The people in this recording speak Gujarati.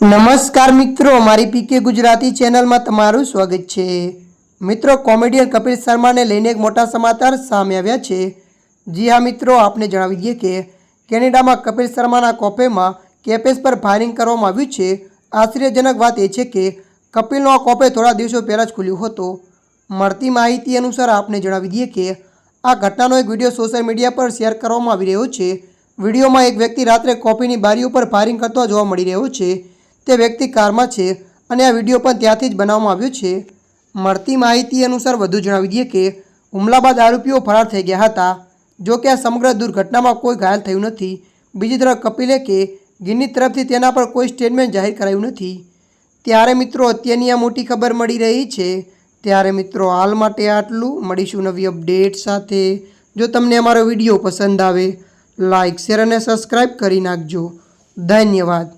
નમસ્કાર મિત્રો, મારી પીકે ગુજરાતી ચેનલમાં તમારું સ્વાગત છે। મિત્રો, કોમેડિયન કપિલ શર્માને લઈને એક મોટા સમાચાર સામે આવ્યા છે। જી હા મિત્રો, આપને જણાવી દઈએ કે કેનેડામાં કપિલ શર્માના કોફેમાં કેફેસ પર ફાયરિંગ કરવામાં આવ્યું છે। આશ્ચર્યજનક વાત એ છે કે કપિલનો આ કોફે થોડા દિવસો પહેલાં જ ખુલ્યો હતો। મળતી માહિતી અનુસાર આપને જણાવી દઈએ કે આ ઘટનાનો એક વિડીયો સોશિયલ મીડિયા પર શેર કરવામાં આવી રહ્યો છે। વિડીયોમાં એક વ્યક્તિ રાત્રે કોફીની બારી ઉપર ફાયરિંગ કરતો જોવા મળી રહ્યો છે। તે વ્યક્તિ કારમાં છે અને આ વિડીયો પણ ત્યાંથી જ બનાવવામાં આવ્યો છે। મળતી માહિતી અનુસાર વધુ જણાવી દઈએ કે હુમલા બાદ આરોપીઓ ફરાર થઈ ગયા હતા। જો કે આ સમગ્ર દુર્ઘટનામાં કોઈ ઘાયલ થયું નથી। બીજી તરફ કપિલે કે ગિન્ની તરફથી તેના પર કોઈ સ્ટેટમેન્ટ જાહેર કરાયું નથી। ત્યારે મિત્રો, અત્યારની આ મોટી ખબર મળી રહી છે। ત્યારે મિત્રો, હાલ માટે આટલું। મળીશું નવી અપડેટ સાથે। જો તમને અમારો વિડીયો પસંદ આવે, લાઇક, શેર અને સબસ્ક્રાઈબ કરી નાખજો। ધન્યવાદ।